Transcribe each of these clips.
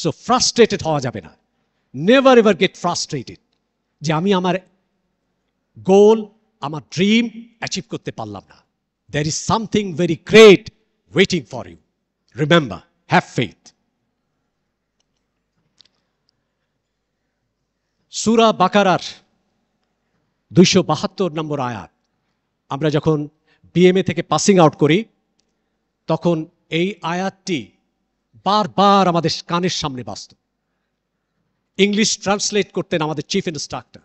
So frustrated হওয়া যাবে না। নেভার এভার গেট ফ্রাস্ট্রেটেড যে আমি আমার গোল, আমার ড্রিম অ্যাচিভ করতে পারলাম না। There is something very great waiting for you. Remember, have faith. সূরা বাকারার 272 নম্বর আয়াত। আমরা যখন বিএমএ থেকে পাসিং আউট করি তখন এই আয়াতটি বারবার আমাদের কানের সামনে বাজত। ইংলিশ ট্রান্সলেট করতেন আমাদের চিফ ইনস্ট্রাক্টর।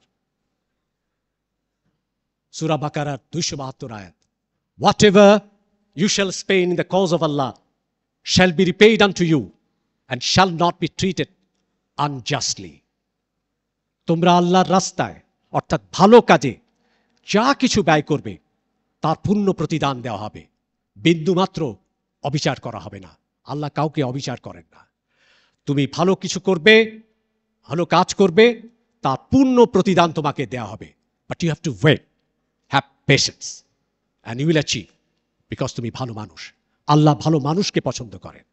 সূরা বাকারার 272 আয়াত, whatever you shall spend in the cause of Allah shall be repaid unto you and shall not be treated unjustly. তোমরা আল্লাহর রাস্তায় অর্থাৎ ভালো কাজে যা কিছু ব্যয় করবে তার পূর্ণ প্রতিদান দেওয়া হবে, বিন্দুমাত্র অবিচার করা হবে না। আল্লাহ কাউকে অবিচার করেন না। তুমি ভালো কিছু করবে, ভালো কাজ করবে, তার পূর্ণ প্রতিদান তোমাকে দেওয়া হবে। But you have to wait, have patience and you will achieve, because তুমি ভালো মানুষ। আল্লাহ ভালো মানুষকে পছন্দ করেন।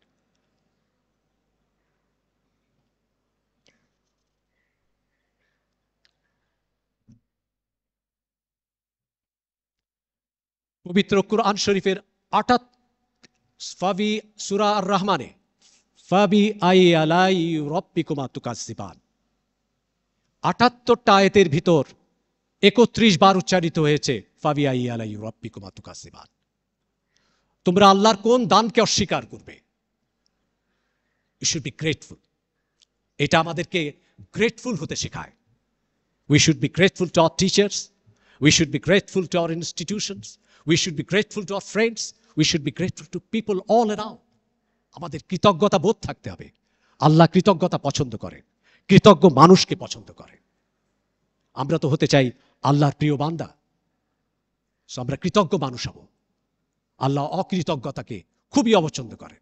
পবিত্র কুরআন শরীফের 78 সূরা আর রহমানে ফাবি আই আলাই রাব্বিকুমা তুকাজ্জিবান, 78টা আয়াতের ভিতর 31 বার উচ্চারিত হয়েছে ফাবি আই আলাই রাব্বিকুমা তুকাজ্জিবান। তোমরা আল্লাহর কোন দানকে অস্বীকার করবে? You should be grateful. এটা আমাদেরকে গ্রেটফুল হতে শেখায়। We should be grateful to our teachers, we should be grateful to our institutions, we should be grateful to our friends, we should be grateful to people all around. আমাদের কৃতজ্ঞতা বোধ থাকতে হবে। আল্লাহ কৃতজ্ঞতা পছন্দ করেন, কৃতজ্ঞ মানুষকে পছন্দ করেন। আমরা তো হতে চাই আল্লাহর প্রিয় বান্দা, সো আমরা কৃতজ্ঞ মানুষ হব। আল্লাহ অকৃতজ্ঞতাকে খুবই অপছন্দ করেন।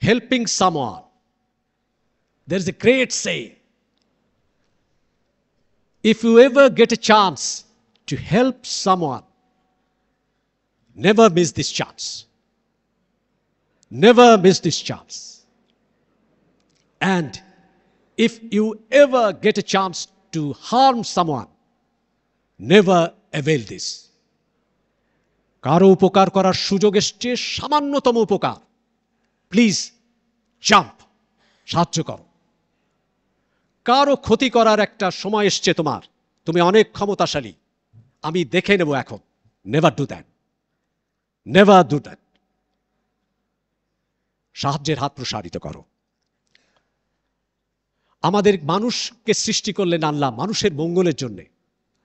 Helping someone, there is a great saying, if you ever get a chance to help someone, never miss this chance. Never miss this chance. And if you ever get a chance to harm someone, never avail this. কারো উপকার করার সুযোগ এসছে, সামান্যতম উপকার, please jump, সাহায্য করো। কারো ক্ষতি করার একটা সময় এসছে তোমার, তুমি অনেক ক্ষমতাশালী, আমি দেখে নেব এখন, never do that, never do that. সাহায্যের হাত প্রসারিত করো। আমাদের মানুষকে সৃষ্টি করলেন আল্লাহ মানুষের মঙ্গলের জন্য,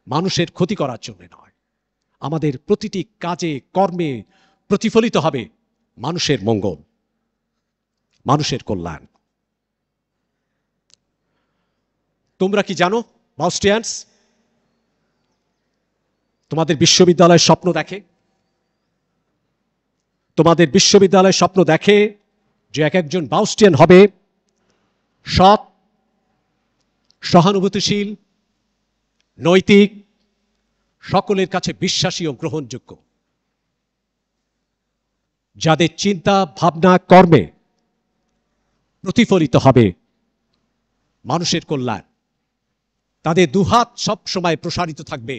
মানুষের ক্ষতি করার জন্য নয়। আমাদের প্রতিটি কাজে কর্মে প্রতিফলিত হবে মানুষের মঙ্গল, মানুষের কল্যাণ। তোমরা কি জানো বাউস্টিয়ানস, তোমাদের বিশ্ববিদ্যালয় স্বপ্ন দেখে, তোমাদের বিশ্ববিদ্যালয় স্বপ্ন দেখে যে এক একজন বাউস্টিয়ান হবে সৎ, সহানুভূতিশীল, নৈতিক, সকলের কাছে বিশ্বাসী ও গ্রহণযোগ্য, যাদের চিন্তা ভাবনা কর্মে প্রতিফলিত হবে মানুষের কল্যাণ। তাদের দুহাত সব সময় প্রসারিত থাকবে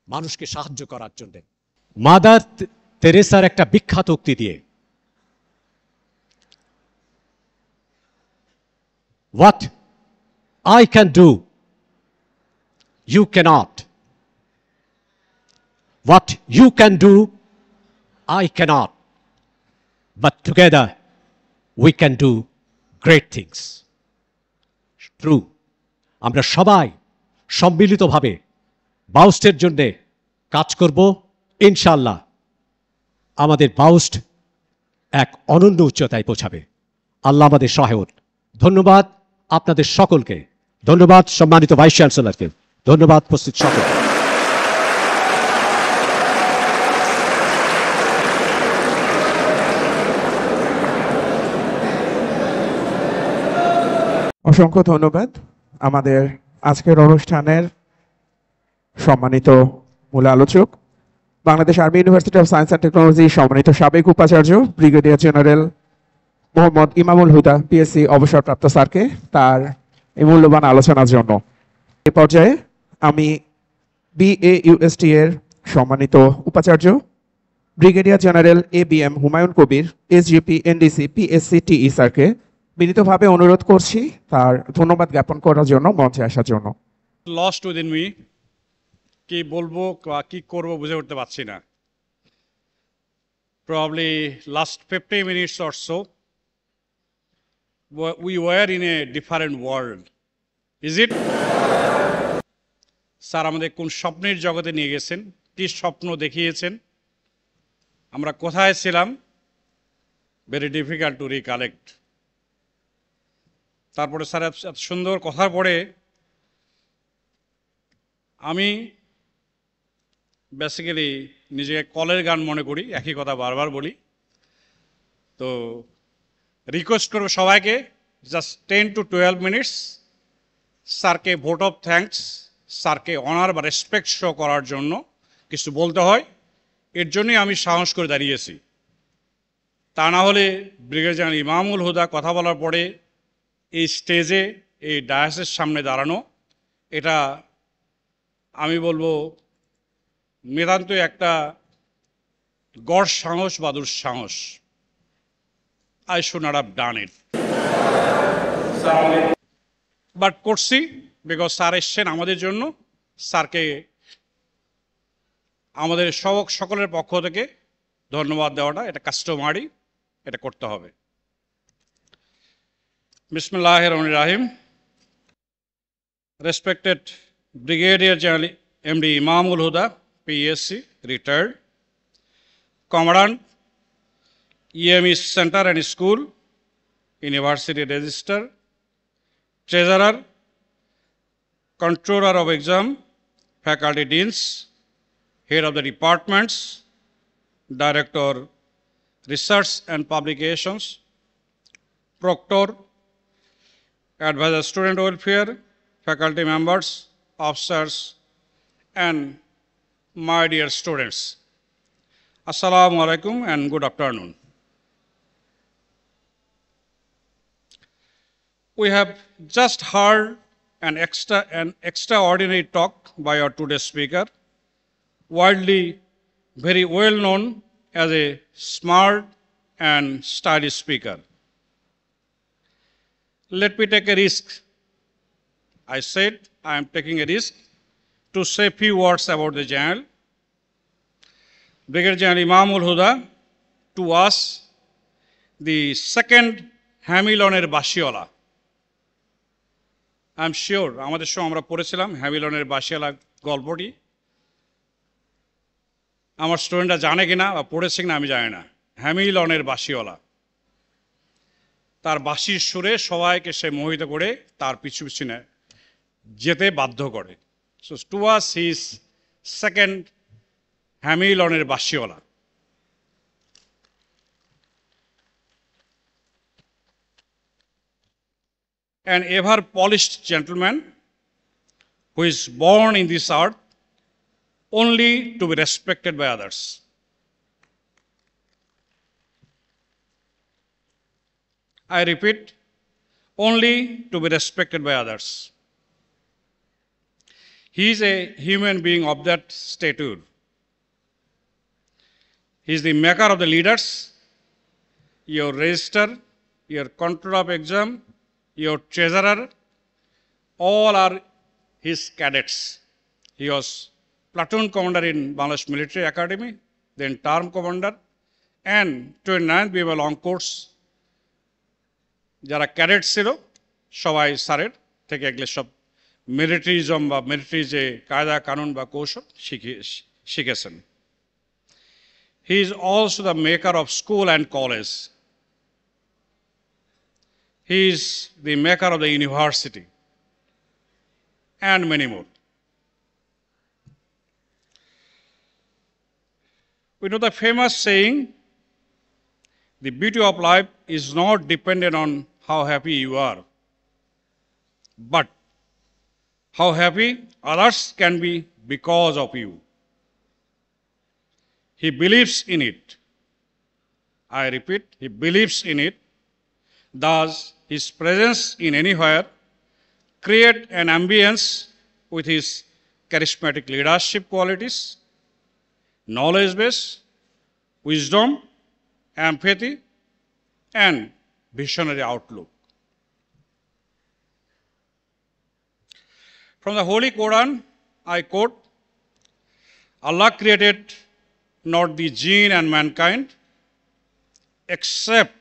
মানুষকে সাহায্য করার জন্য। মাদার তেরেসার একটা বিখ্যাত উক্তি দিয়ে, what I can do you cannot, what you can do I cannot, but together we can do great things. True. আমরা সবাই সম্মিলিতভাবে বাউস্টের জন্য কাজ করব, ইনশাআল্লাহ আমাদের বাউস্ট এক অনন্য উচ্চতায় পৌঁছাবে। আল্লাহ আমাদের সহায়ক। ধন্যবাদ আপনাদের সকলকে, ধন্যবাদ সম্মানিত ভাইস চ্যান্সেলরকে, ধন্যবাদ উপস্থিত সকলকে। অসংখ্য ধন্যবাদ আমাদের আজকের অনুষ্ঠানের সম্মানিত মূল আলোচক Bangladesh army university of science and technology সম্মানিত সাবেক উপাচার্য ব্রিগেডিয়ার জেনারেল মোহাম্মদ ইমামুল হুদা পিএসসি অবসরপ্রাপ্ত স্যারকে তার এই মূল্যবান আলোচনার জন্য। এ পর্যায়ে আমি BAUST এর সম্মানিত উপাচার্য brigadier general ABM Humayun Kabir SGP NDC PSCTE স্যারকে বিনীতভাবে অনুরোধ করছি তার ধন্যবাদ জ্ঞাপন করার জন্য মঞ্চে আসার জন্য। লস্ট উইদিন মি, কি বলবো বা কি করবো বুঝে উঠতে পারছি না। Probably last 50 minutes or so, we were in a different world. Is it? Sir আমাদের কোন স্বপ্নের জগতে নিয়ে গেছেন, কি স্বপ্ন দেখিয়েছেন, আমরা কোথায় ছিলাম, ভেরি ডিফিকাল্ট টু রিকালেক্ট। তারপরে স্যার এত সুন্দর কথার পরে আমি বেসিক্যালি নিজেকে কলের গান মনে করি, একই কথা বারবার বলি। তো রিকোয়েস্ট করবো সবাইকে জাস্ট 10 to 12 মিনিটস স্যারকে ভোট অফ থ্যাঙ্কস, স্যারকে অনার বা রেসপেক্ট শো করার জন্য কিছু বলতে হয়, এর জন্যই আমি সাহস করে দাঁড়িয়েছি। তা না হলে ব্রিগেডিয়ার জেনারেল ইমামুল হুদা কথা বলার পরে এই স্টেজে এই ডায়াসের সামনে দাঁড়ানো, এটা আমি বলবো নিতান্তই একটা গড় সাহস বা দুঃসাহস। I should not have done it. But করছি, বিকজ স্যার এসছেন আমাদের জন্য। স্যারকে আমাদের সকলের পক্ষ থেকে ধন্যবাদ দেওয়াটা এটা কাস্টমারি, এটা করতে হবে। বিসমিল্লাহির রহমানির রহিম। Respected brigadier general MD Imamul Huda, PSc, retired, Commandant, EME Center and School, University Register, Treasurer, Controller of Exam, Faculty Deans, Head of the Departments, Director, Research and Publications, Proctor, Advisor Student Welfare, Faculty Members, Officers, and my dear students. Assalamu alaikum and good afternoon. We have just heard an extraordinary talk by our today's speaker, widely very well known as a smart and stylish speaker. Let me take a risk. I said I am taking a risk to say few words about the General. Brigadier General Imamul Huda, to us, the second হ্যামিলনের বাসিওয়ালা। I am sure আমাদের সময় আমরা পড়েছিলাম হ্যামিলনের বাসিওয়ালা গল্পটি। আমার স্টুডেন্টরা জানে কিনা বা পড়েছে কিনা আমি জানি না। হ্যামিলনের বাসিওয়ালা, তার বাঁশির সুরে সবাইকে সে মোহিত করে তার পিছু পিছু যেতে বাধ্য করে। So to us he is second হ্যামিলনের বাসিওয়ালা। An ever polished gentleman who is born in this earth only to be respected by others. I repeat, only to be respected by others. He is a human being of that stature. He is the maker of the leaders, your register, your controller of exam, your treasurer, all are his cadets. He was platoon commander in Bangladesh Military Academy, then term commander, and 29th BMA long course. যারা cadet ছিল সবাই স্যারের থেকে এগুলো সব militarism বা military যে কায়দা কানুন বা কৌশল শিখেছেন। He is also the maker of school and college. He is the maker of the university, and many more. We know the famous saying, the beauty of life is not dependent on how happy you are, but how happy others can be because of you. he believes in it. I repeat, he believes in it. Thus, his presence in anywhere create an ambience with his charismatic leadership qualities, knowledge base, wisdom, empathy, and visionary outlook. From the Holy Quran, I quote, Allah created not the jinn and mankind, except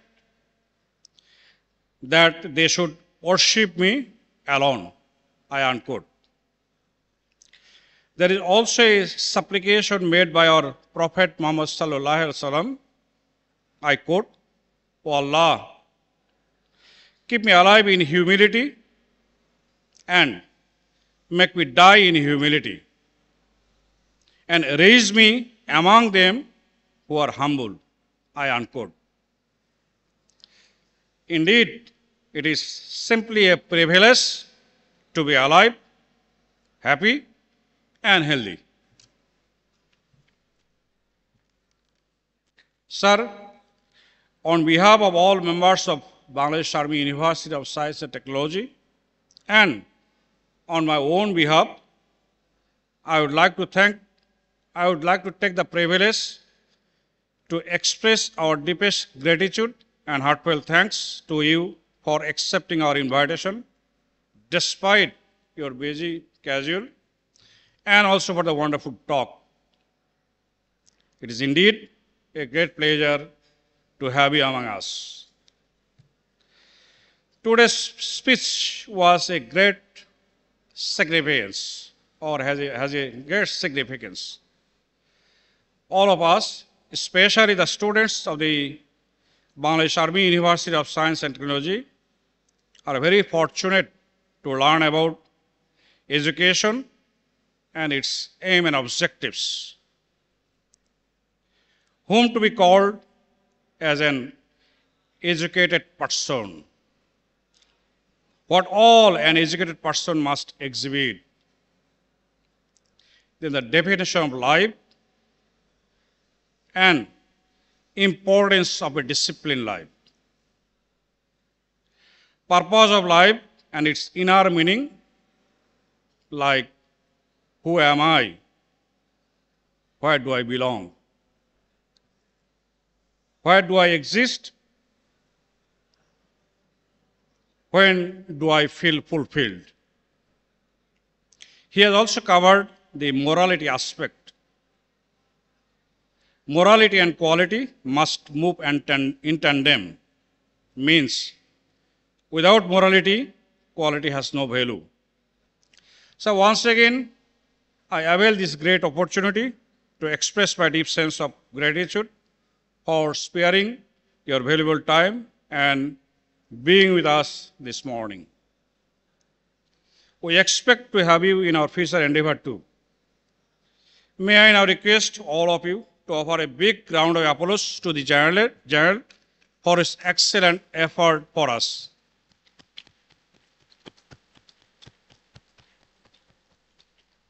that they should worship me alone, I unquote. There is also a supplication made by our Prophet Muhammad sallallahu alaihi wasallam, I quote, O Allah, keep me alive in humility and make me die in humility, and raise me among them who are humble, I unquote. Indeed, it is simply a privilege to be alive, happy, and healthy. Sir, on behalf of all members of Bangladesh Army University of Science and Technology, and on my own behalf, I would like to take the privilege to express our deepest gratitude and heartfelt thanks to you for accepting our invitation, despite your busy schedule, and also for the wonderful talk. It is indeed a great pleasure to have you among us. Today's speech was a great significance, or has a great significance. All of us, especially the students of the Bangladesh Army University of Science and Technology, are very fortunate to learn about education and its aim and objectives. Whom to be called as an educated person. What all an educated person must exhibit. Then the definition of life and importance of a disciplined life. Purpose of life and its inner meaning, like who am I? Where do I belong? Where do I exist? When do I feel fulfilled? He has also covered the morality aspect. Morality and quality must move in tandem. Means, without morality, quality has no value. So once again, I avail this great opportunity to express my deep sense of gratitude for sparing your valuable time and being with us this morning. We expect to have you in our future endeavor too. May I now request all of you to offer a big round of applause to the General for his excellent effort for us.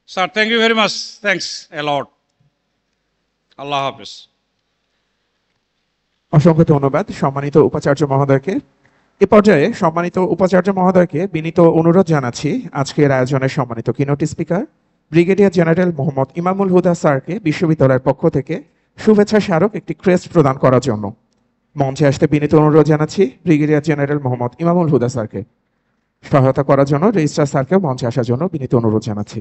Sir, thank you very much. Thanks a lot. Allah Hafiz. অসংখ্য ধন্যবাদ সম্মানিত উপাচার্য মহোদয়কে। এ পর্যায়ে সম্মানিত উপাচার্য মহোদয়কে বিনীত অনুরোধ জানাচ্ছি আজকের আয়োজনের সম্মানিত keynote speaker brigadier general Mohammad ইমামুল হুদা স্যারকে বিশ্ববিদ্যালয়ের পক্ষ থেকে শুভেচ্ছা স্মারক একটি ক্রেস্ট প্রদান করার জন্য মঞ্চে আসতে বিনীত অনুরোধ জানাচ্ছি ব্রিগেডিয়ার জেনারেল মোহাম্মদ ইমামুল হুদা স্যারকে। সহায়তা করার জন্য রেজিস্ট্রার স্যারকেও মঞ্চে আসার জন্য বিনীত অনুরোধ জানাচ্ছি।